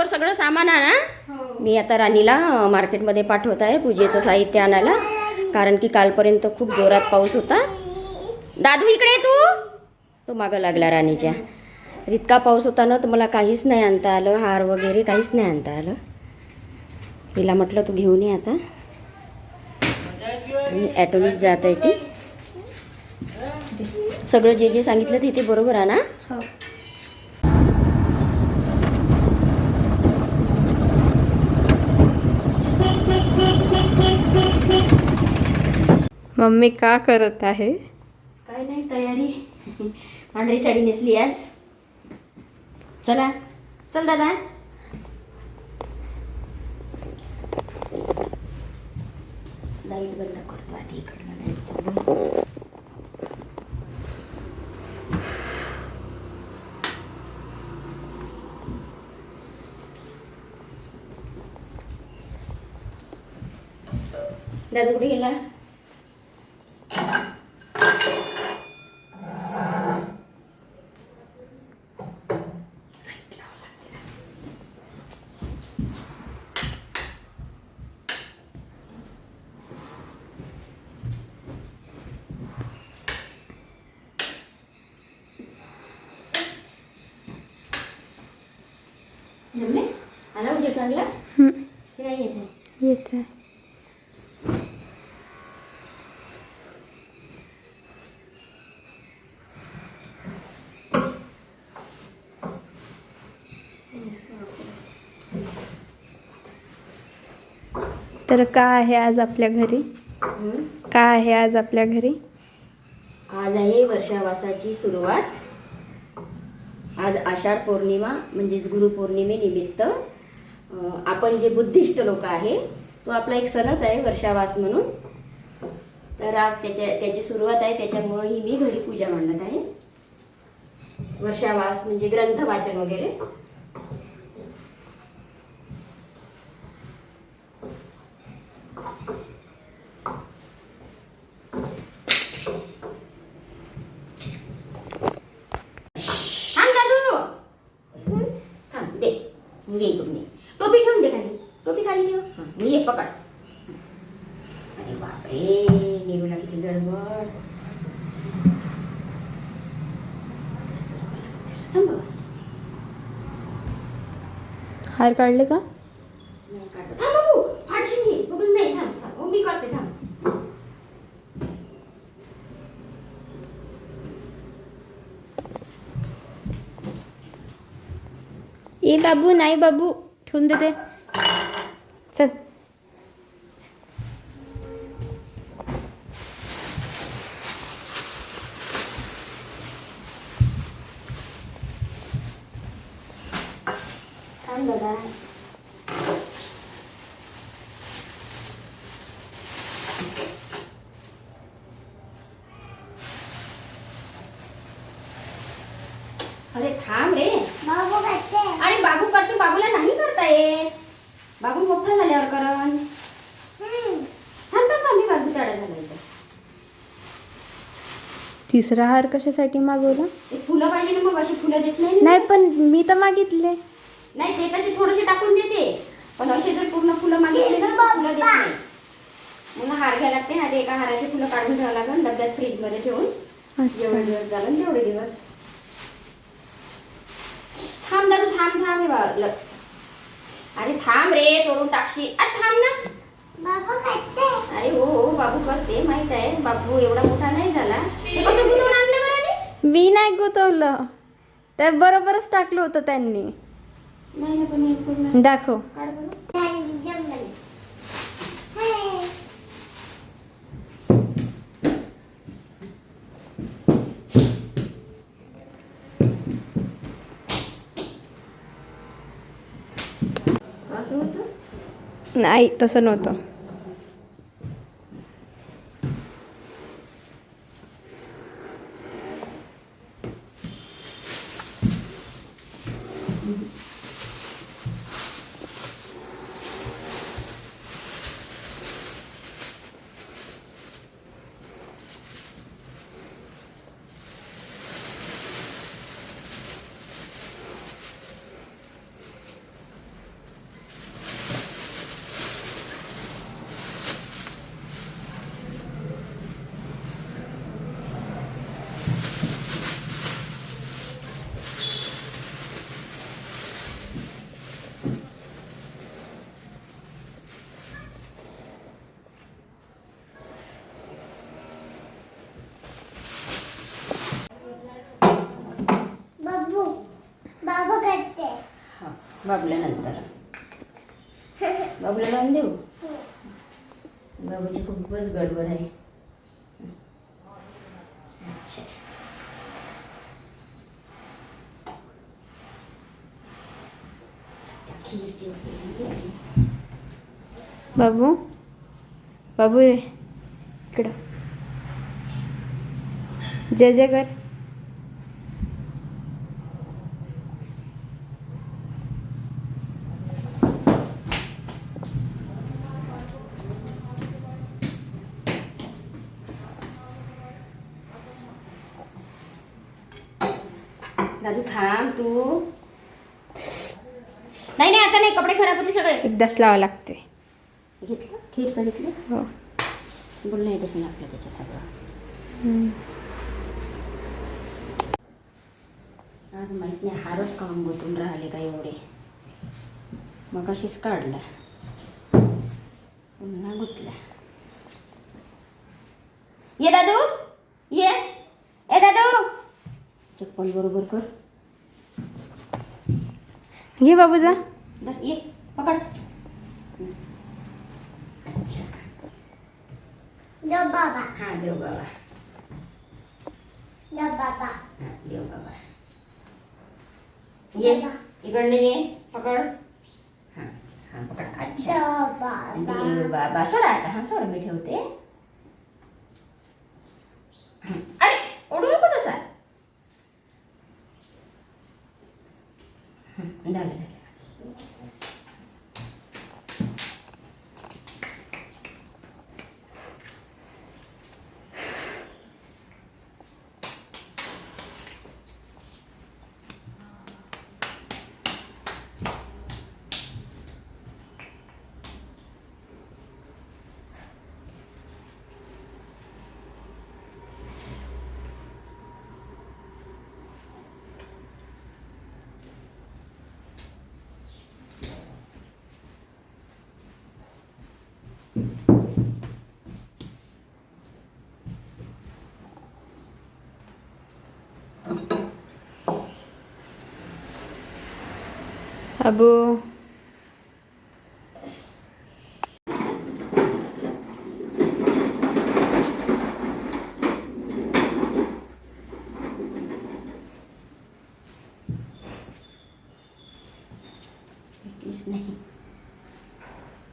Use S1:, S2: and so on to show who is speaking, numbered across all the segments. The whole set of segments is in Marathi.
S1: लवकर सगळं सामान आणा. मी आता राणीला मार्केटमध्ये पाठवत आहे पूजेचं साहित्य आणायला, कारण की कालपर्यंत खूप जोरात पाऊस होता. दादू इकडे ये तू मागं लागला राणीच्या. इतका पाऊस होता ना तर मला काहीच नाही आणता आलं, हार वगैरे काहीच नाही आणता आलं. तिला म्हटलं तू घेऊन ये आता. आणि ॲटोनीच जात आहे ती. सगळं जे जे सांगितलं ते बरोबर आहे ना.
S2: मम्मी का करत आहे?
S1: काय नाही, तयारी. पांढरी साडी नेसली आज. चला चल दादा. लाईट बंद करतो आधी, इकडनं लाईट चालू. दादू कुठे गेला? जमले? आला उजेड चांगला? हे नाही येत आहे.
S2: येत आहे. तर काय आहे आज आपल्या घरी? काय आहे आज आपल्या घरी?
S1: आज आहे वर्षावासाची सुरुवात. आज आषाढ पौर्णिमा म्हणजेच गुरुपौर्णिमेनिमित्त आपण जे बुद्धिस्ट लोक आहे तो आपला एक सणच आहे वर्षावास म्हणून. तर आज त्याची सुरुवात आहे, त्याच्यामुळं ही मी घरी पूजा मांडत आहे. वर्षावास म्हणजे ग्रंथ वाचन वगैरे. ये इकडून ये. टोपी ठेवून दे खाली, टोपी खाली ठेव. मी ये पकड. अरे बापरे, नेरूला किती गडबड.
S2: हार काढले का?
S1: नाही काढतो. थांब बाबू, फाडशील घे. पकडून नाही. थांब थांब. हो मी काढते, थांब.
S2: ए बाबू, नाही बाबू, ठेवून देते. चल.
S1: थांब दादा. अरे थांब रे.
S3: बाबू करते.
S1: अरे बाबू करते, बाबूला नाही करता येत. बाबू मोठा झाल्यावर करण. थांब थांब थांब, मी बाबू तडा झाला इथं.
S2: तिसरा हार कशासाठी मागवला?
S1: ते फुलं पाहिजे ना, मग अशी फुलं देत नाही.
S2: नाही पण मी तर मागितले.
S1: नाही ते तसे थोडेसे टाकून देते, पण असे जर पूर्ण फुलं मागितले ना तर फुलं देत नाही. मग हार घ्यायला लागते ना, ते एका हाराचे फुलं काढून ठेवावं लागेल डब्यात फ्रीज मध्ये ठेवून. जेवढे दिवस झालं तेवढे दिवस. थांब दादू, थांब थांब. हे बाबा, अरे थांब रे, तोडून टाकशी. अरे थांब ना.
S3: बाबू करते.
S1: अरे हो हो, बाबू करते, माहित आहे. बाबू एवढा मोठा नाही झाला. ते कसं गुंतवून आणलं बरं?
S2: मी नाही गुतवलं, त्या बरोबरच टाकलं होतं त्यांनी.
S1: नाही ना, पण हे पूर्ण
S2: दाखव.
S1: काढ बरं. असं होतं?
S2: नाही, तसं नव्हतं.
S1: बाबल्यानंतर बाबूला लावून देऊ. बाबूची खूपच गडबड आहे. अच्छा. खीरची
S2: बाबू बाबू रे इकडं जय जय कर.
S1: दादू थांब तू. नाही नाही आता नाही, कपडे खराब होते सगळे.
S2: एकदाच लावावं लागते.
S1: घेतलं खीरचं घेतलं.
S2: हो.
S1: बोल नाही तसं ना आपलं त्याच्या सगळं. आज माहीत नाही हारच काम गुतून राहिले का एवढे. मग अशीच काढला पुन्हा गुतला. ये दादू ये. ए दादू चप्पल बरोबर कर.
S2: घे बाबू जा.
S1: धर, ये पकड. अच्छा.
S3: देव बाबा
S1: हा देव बाबा.
S3: देव बाबा
S1: हा देव बाबा. ये इकडनं ये पकड. हा हा पकड. अच्छा
S3: देव बाबा
S1: देव बाबा. सोडा आता. हा सोड मी ठेवते. अरे ओढू नको तसा. झालं झालं.
S2: बाबू
S1: नाही.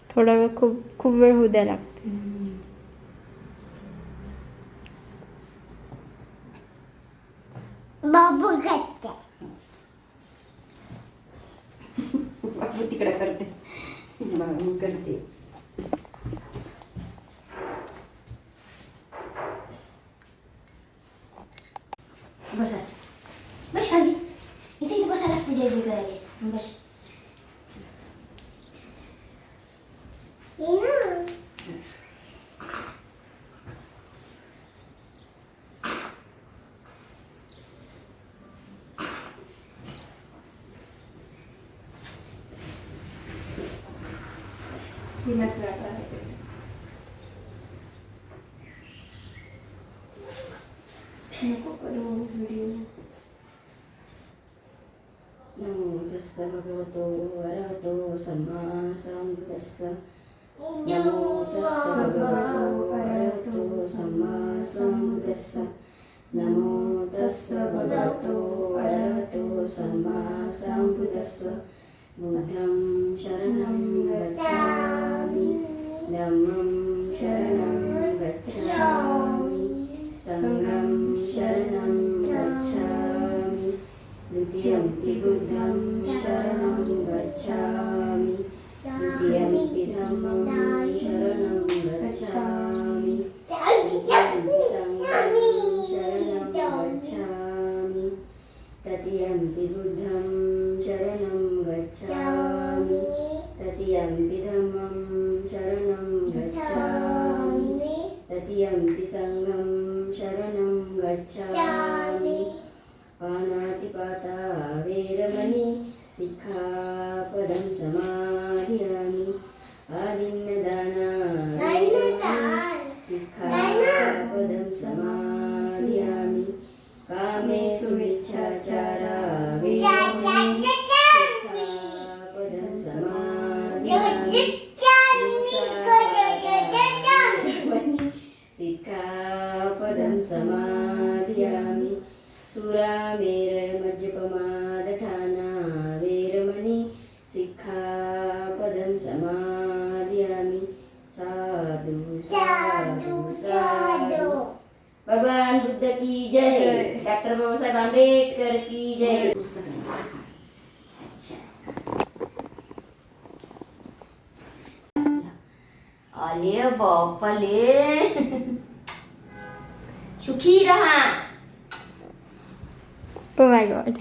S2: थोडा वेळ खूप खूप वेळ होऊ द्या लागते.
S3: बाबू करते.
S1: बाबू तिकडे करते. बाबू करते. बसा बस खाली. इथे इथे बसा लागते जय जय करायला. बस.
S3: ये ना
S1: नको करू व्हिडिओ. नमो तस्स भगवतो अरहतो सम्मा संबुद्धस्स. नमो तस्स भगवतो अरहतो सम्मा संबुद्धस्स. नमो तस्स भगवतो अरहतो सम्मा संबुद्धस्स. बुद्धं शरणं गच्छामि. धम्मं शरणं गच्छामि. संघं शरणं गच्छामि. द्वितीयंपि बुद्धं शरणं गच्छामि. द्वितीयंपि धम्मं शरणं गच्छामि. तृतीयंपि संघं शरणं गच्छामि. तृतीयंपि बुद्धं शरणं गच्छामि. तृतीयंपि धम्मं शरणं गच्छामि. तृतीयंपि संघं शरणं गच्छामि. पानातिपाता वेरमणि सिक्खापदं समाधियामि. आदिन्नदाना सिक्खापदं समाधियामि. कामेषु मिच्छाचारा वेरमणि सिक्खापदं सिक्खापदं समादियामि सुरामेरमज्जपमादठाना वेरमणि सिक्खापदं समादियामि साधु साधु साधु। भगवान बुद्ध की जय, डॉक्टर बाबासाहेब आंबेडकर की जय। पुस्तक आहे. अच्छा, आले बापाले, सुखी रहा.
S2: Oh my God.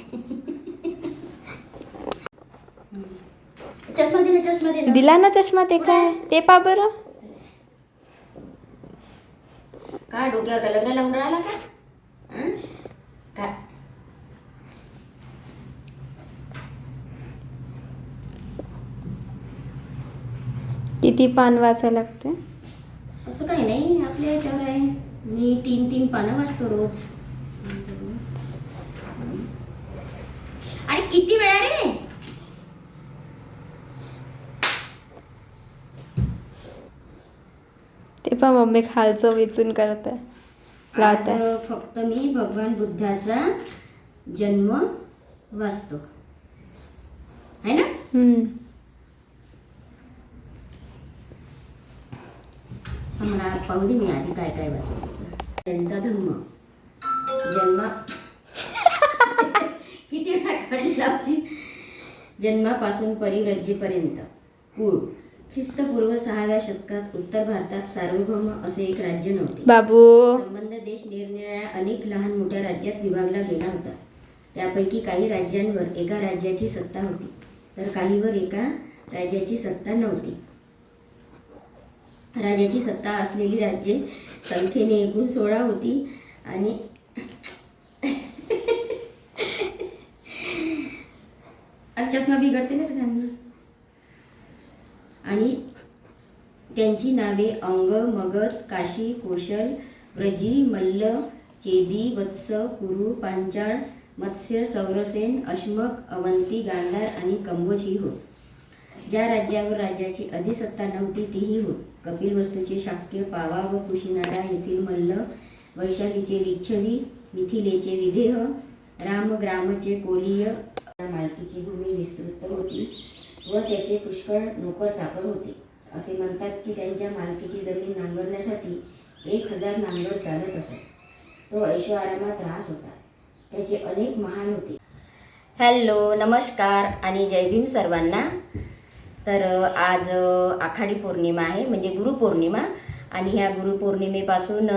S1: चष्मा दे ना, चष्मा दे ना.
S2: दिला ना चष्मा, ते काय ते पा बरं.
S1: काय डोक्यावर का लग्न लावून राहिला का? हं? काय
S2: किती पान वाचायला लागते?
S1: असं काही नाही, आपल्या याच्यावर आहे. मी 3 पानं वाचतो रोज. आणि किती वेळा रे?
S2: ते पा मम्मी खालचं वेचून करत आहे, लावत आहे.
S1: आज फक्त मी भगवान बुद्धाचा जन्म वाचतो, है ना? मला पाहू दे मी आधी काय काय वाचत होतं. त्यांचा धम्म जन्मा किती वेळा काढली लावची. जन्मापासून परिव्रज्येपर्यंत कुळ. ख्रिस्तपूर्व 6व्या शतकात उत्तर भारतात सार्वभौम असे एक राज्य नव्हते.
S2: बाबू
S1: संबंध देश निरनिराळ्या अनेक लहान मोठ्या राज्यात विभागला गेला होता. त्यापैकी काही राज्यांवर एका राज्याची सत्ता होती, तर काहीवर एका राज्याची सत्ता नव्हती. राजाची सत्ता असलेली राज्ये संख्येने एकूण 16 होती आणि चष्मा बिघडते ना त्यांना. आणि त्यांची नावे अंग, मगध, काशी, कोशल, व्रजी, मल्ल, चेदी, वत्स, कुरु, पांचाळ, मत्स्य, सौरसेन, अश्मक, अवंती, गांधार आणि कंबोज ही होत. ज्या राज्यावर राज्याची अधिसत्ता नव्हती तीही होत. कपिलवस्तूचे शाक्य, पावा व कुशिनारा येथील मल्ल, वैशालीचे लिच्छवी, मिथिलेचे विदेह, रामग्रामचे कोलीय. मालकीची भूमी विस्तृत होती व त्याचे पुष्कळ नोकर चाकर होते. असे म्हणतात की त्यांच्या मालकीची जमीन नांगरण्यासाठी 1000 नांगर चालत असत. तो ऐशोआरामात राहत होता. त्याचे अनेक महाल होते. हॅलो, नमस्कार आणि जय भीम सर्वांना. तर आज आखाडी पौर्णिमा आहे, म्हणजे गुरुपौर्णिमा. आणि ह्या गुरुपौर्णिमेपासून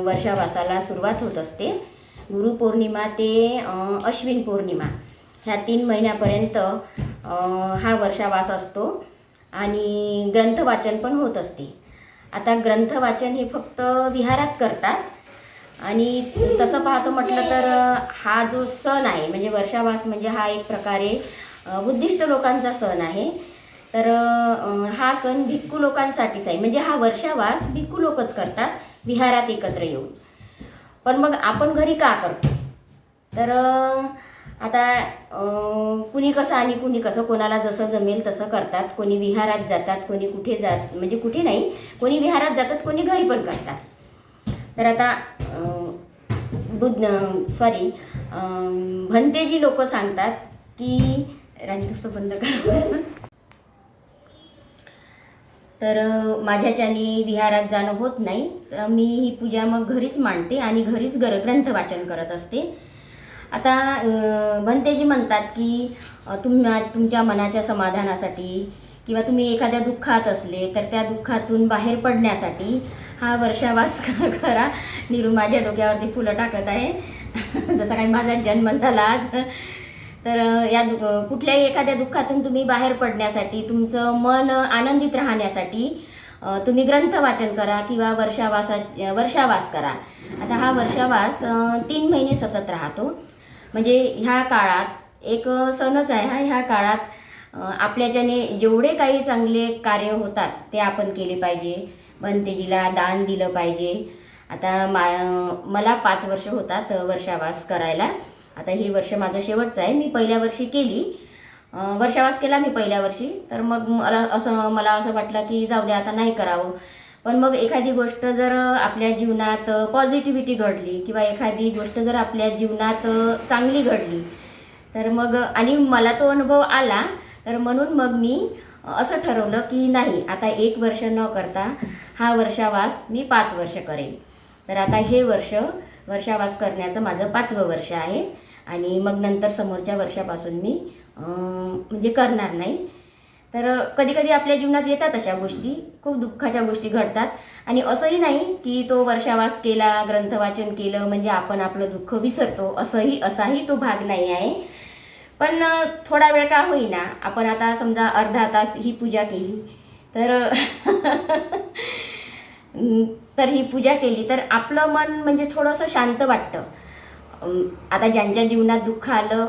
S1: वर्षावासाला सुरुवात होत असते. गुरुपौर्णिमा ते अश्विन पौर्णिमा ह्या 3 महिन्यापर्यंत हा वर्षावास असतो. आणि ग्रंथवाचन पण होत असते. आता ग्रंथवाचन हे फक्त विहारात करतात. आणि तसं पाहतो म्हटलं तर हा जो सण आहे, म्हणजे वर्षावास म्हणजे हा एक प्रकारे बुद्धिस्ट लोकांचा सण आहे. तर हा सण भिक्खू लोकांसाठीच आहे. म्हणजे हा वर्षावास भिक्खू लोकच करतात विहारात एकत्र येऊन. पण मग आपण घरी का करतो? तर आता कुणी कसं आणि कुणी कसं, कोणाला जसं जमेल तसं करतात. कोणी विहारात जातात, कोणी कुठे म्हणजे कुठे नाही, कोणी विहारात जातात, कोणी घरी पण करतात. तर आता भंतेजी लोक सांगतात की राणी थोडंसं बंद करा. तर माझ्याच्यानी विहारात जाणं होत नाही, तर मी ही पूजा मग घरीच मांडते आणि घरीच ग्रंथ वाचन करत असते. आता भंतेजी म्हणतात की तुमच्या मनाच्या समाधानासाठी किंवा तुम्ही एखाद्या दुःखात असले तर त्या दुःखातून बाहेर पडण्यासाठी हा वर्षावास करा. निरू माझ्या डोक्यावरती फुलं टाकत आहे जसा काही माझा जन्म झाला आज. तर या कुठल्याही एखाद्या दुःखातून तुम्ही बाहेर पडण्यासाठी, तुमचं मन आनंदित राहण्यासाठी तुम्ही ग्रंथ वाचन करा किंवा वर्षावास करा. आता हा वर्षावास 3 महिने सतत राहतो. म्हणजे ह्या काळात एक सणच आहे हा. ह्या काळात आपल्याच्याने जेवढे काही चांगले कार्य होतात ते आपण केले पाहिजे. भंतेजीला दान दिलं पाहिजे. आता मला 5 वर्ष होतात वर्षावास करायला. आता हे वर्ष माझं शेवटचं आहे. मी पहिल्या वर्षी केली, वर्षावास केला मी पहिल्या वर्षी. तर मग मला असं वाटलं की जाऊ दे आता नाही करावं. पण मग एखादी गोष्ट जर आपल्या जीवनात पॉझिटिव्हिटी घडली किंवा एखादी गोष्ट जर आपल्या जीवनात चांगली घडली तर मग आणि मला तो अनुभव आला तर म्हणून मग मी असं ठरवलं की नाही आता 1 वर्ष न करता हा वर्षावास मी 5 वर्ष करेन. तर आता हे वर्षावास करण्याचं माझं 5वं वर्ष आहे आणि मग नंतर समोरच्या वर्षापासून मी म्हणजे करणार नाही. तर कधी कधी आपल्या जीवनात येतात अशा गोष्टी, खूप दुःखाच्या गोष्टी घडतात आणि असंही नाही की तो वर्षावास केला, ग्रंथवाचन केलं म्हणजे आपण आपलं दुःख विसरतो, असाही तो भाग नाही आहे. पण थोडा वेळ का होईना आपण आता समजा अर्धा तास ही पूजा केली तर ही पूजा केली तर आपलं मन म्हणजे थोडंसं शांत वाटतं. आता ज्यांच्या जीवनात दुःख आलं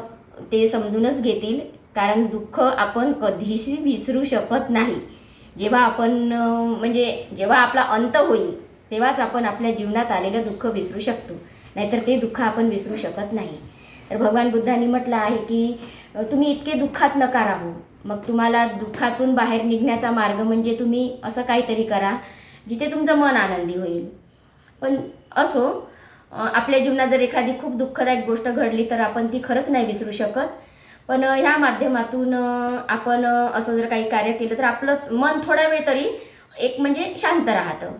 S1: ते समजूनच घेतील, कारण दुःख आपण कधीही विसरू शकत नाही. जेव्हा आपण म्हणजे जेव्हा आपला अंत होईल तेव्हाच आपण आपल्या जीवनात आलेलं दुःख विसरू शकतो, नाहीतर ते दुःख आपण विसरू शकत नाही. तर भगवान बुद्धांनी म्हटलं आहे की तुम्ही इतके दुःखात नका राहू. मग तुम्हाला दुःखातून बाहेर निघण्याचा मार्ग म्हणजे तुम्ही असं काहीतरी करा जिथे तुमचं मन आनंदी होईल. पण असो, आपल्या जीवनात जर एखादी खूप दुःखदायक गोष्ट घडली तर आपण ती खरंच नाही विसरू शकत. पण ह्या माध्यमातून आपण असं जर काही कार्य केलं तर आपलं मन थोडा वेळ तरी एक म्हणजे शांत राहतं.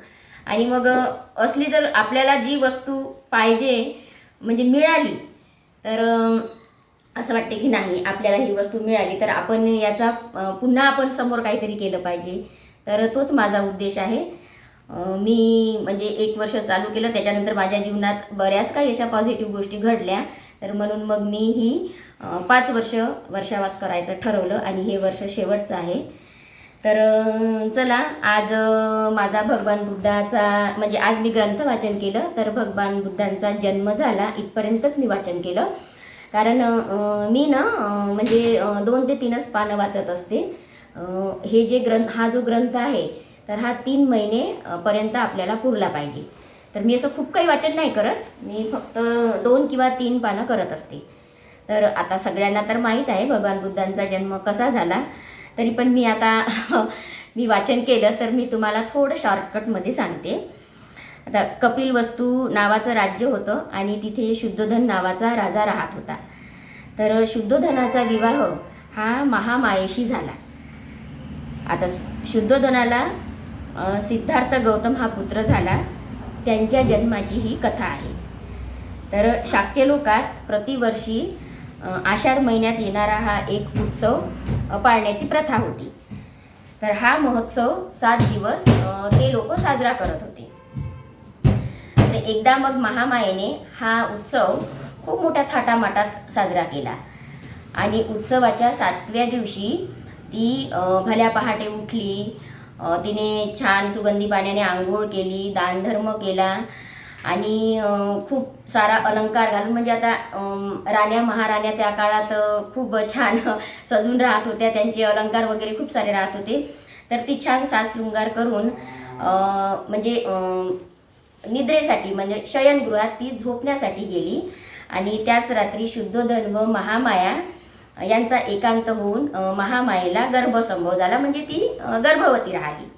S1: आणि मग असली जर आपल्याला जी वस्तू पाहिजे म्हणजे मिळाली तर असं वाटते की नाही आपल्याला ही वस्तू मिळाली तर आपण याचा पुन्हा आपण समोर काहीतरी केलं पाहिजे. तर तोच माझा उद्देश आहे. मी म्हणजे 1 वर्ष चालू केलं, त्याच्यानंतर माझ्या जीवनात बऱ्याच काही अशा पॉझिटिव्ह गोष्टी घडल्या. तर म्हणून मग मी ही 5 वर्षावास करायचं ठरवलं आणि हे वर्ष शेवटचं आहे. तर चला, आज माझा भगवान बुद्धाचा म्हणजे आज मी ग्रंथ वाचन केलं. तर भगवान बुद्धांचा जन्म झाला इथपर्यंतच मी वाचन केलं, कारण मी ना म्हणजे 2 ते 3च पानं वाचत असते. हे जे हा जो ग्रंथ आहे तर हा 3 महिने पर्यंत आपल्याला पुरला पाहिजे. तर मी असं खूप काही वाचन नाही करत, मी फक्त 2 किंवा 3 पानं करत असते. तर आता सगळ्यांना तर माहीत आहे भगवान बुद्धांचा जन्म कसा झाला, तरी पण मी आता मी वाचन केलं तर मी तुम्हाला थोडं शॉर्टकटमध्ये सांगते. आता कपिलवस्तू नावाचं राज्य होतं आणि तिथे शुद्धोधन नावाचा राजा राहत होता. तर शुद्धोधनाचा विवाह हा महामायेशी झाला. आता शुद्धोधनाला सिद्धार्थ गौतम हा पुत्र झाला, त्यांच्या जन्माची ही कथा आहे. तर शाक्य लोकात प्रतिवर्षी आषाढ महिन्यात येणारा हा एक उत्सव पाळण्याची प्रथा होती. तर हा महोत्सव 7 दिवस ते लोक साजरा करत होते. तर एकदा मग महामायेने हा उत्सव खूप मोठ्या थाटामाटात साजरा केला आणि उत्सवाच्या 7व्या दिवशी ती भल्या पहाटे उठली. तिने छान सुगंधी पाण्याने आंघोळ केली, दानधर्म केला आणि खूप सारा अलंकार घालून, म्हणजे आता राण्या महाराण्या त्या काळात खूप छान सजून राहत होत्या, त्यांचे अलंकार वगैरे खूप सारे राहत होते. तर ती छान साज शृंगार करून म्हणजे निद्रेसाठी म्हणजे शयनगृहात ती झोपण्यासाठी गेली. आणि त्याच रात्री शुद्धोधन व महामाया यांचा एकांत होऊन महामायेला गर्भसंभव झाला, म्हणजे ती गर्भवती राहिली.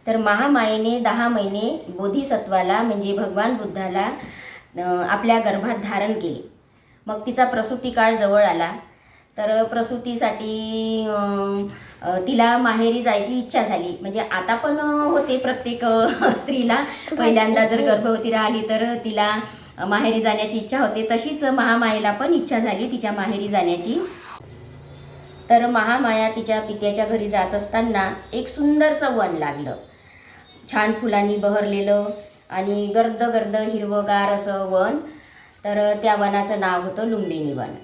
S1: तर महामायेने 10 महिने बोधिसत्वाला म्हणजे भगवान बुद्धाला आपल्या गर्भात धारण केले. मग तिचा प्रसूती काळ जवळ आला. तर प्रसूतीसाठी तिला माहेरी जायची इच्छा झाली. म्हणजे आता पण होते प्रत्येक स्त्रीला, पहिल्यांदा जर गर्भवती राहिली तर तिला माहेरी जाण्याची इच्छा होते. तशीच महामायेला पण इच्छा झाली तिच्या माहेरी जाण्याची. तर महामाया तिच्या पित्याच्या घरी जात असताना एक सुंदरसं वन लागलं, छान फुलांनी बहरलेलं आणि गर्द गर्द हिरवगार असं वन. तर त्या वनाचं नाव होतं लुंबिनी वन.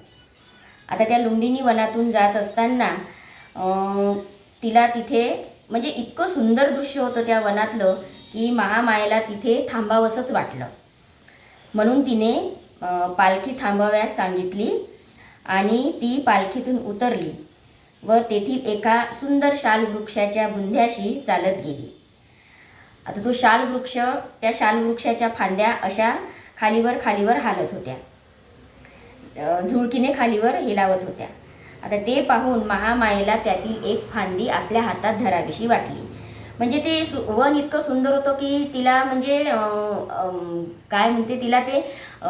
S1: आता त्या लुंबिनी वनातून जात असताना तिला तिथे म्हणजे इतकं सुंदर दृश्य होतं त्या वनातलं की महामायेला तिथे थांबावंसंच वाटलं. म्हणून तिने पालखी थांबवायला सांगितली आणि ती पालखीतून उतरली व तेथील एका सुंदर शाल वृक्षाच्या बुंध्याशी चालत गेली. आता तो शाल वृक्ष, त्या शाल वृक्षाच्या फांद्या अशा खालीवर हालत होत्या, झुळकीने खालीवर हेलावत होत्या. आता ते पाहून महामायेला त्यातील एक फांदी आपल्या हातात धरावीशी वाटली. म्हणजे ते वन इतकं सुंदर होतं की तिला म्हणजे काय म्हणते तिला ते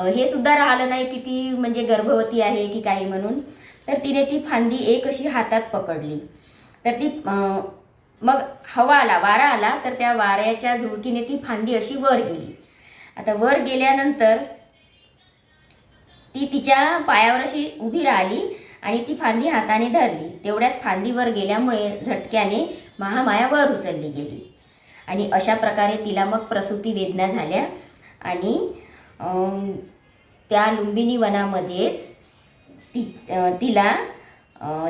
S1: हे सुद्धा राहिलं नाही की ती म्हणजे गर्भवती आहे की काही म्हणून. तर तिने ती फांदी एक अशी हातात पकडली. तर ती मग हवा आला, वारा आला, तर त्या वाऱ्याच्या झुळकीने ती फांदी अशी वर गेली. आता वर गेल्यानंतर ती तिच्या पायावर अशी उभी राहिली आणि ती फांदी हाताने धरली. तेवढ्यात फांदी वर गेल्यामुळे झटक्याने महामाया वर उचलली गेली आणि अशा प्रकारे तिला मग प्रसूती वेदना झाल्या आणि त्या लुंबिनी वनामध्येच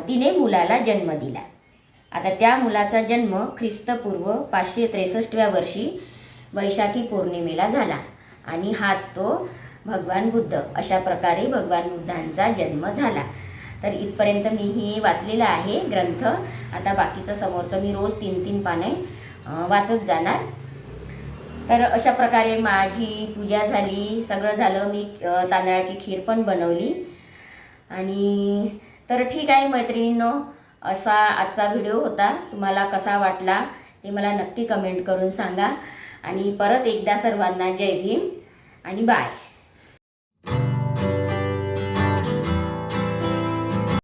S1: तिने मुलाला जन्म दिला. आता त्या मुलाचा जन्म ख्रिस्तपूर्व 563व्या वर्षी वैशाखी पौर्णिमेला झाला आणि हाच तो भगवान बुद्ध. अशा प्रकारे भगवान बुद्धांचा जन्म झाला. तर इथपर्यंत मी ही वाचलेलं आहे ग्रंथ. आता बाकीचं समोरचं मी रोज 3-3 पाने वाचत जाणार. तर अशा प्रकारे माझी पूजा झाली, सगळं झालं. मी तांदळाची खीर पण बनवली. आणि तर ठीक आहे मैत्रिणींनो, असा आजचा व्हिडिओ होता. तुम्हाला कसा वाटला ते मला नक्की कमेंट करून सांगा. आणि परत एकदा सर्वांना जय भीम आणि बाय.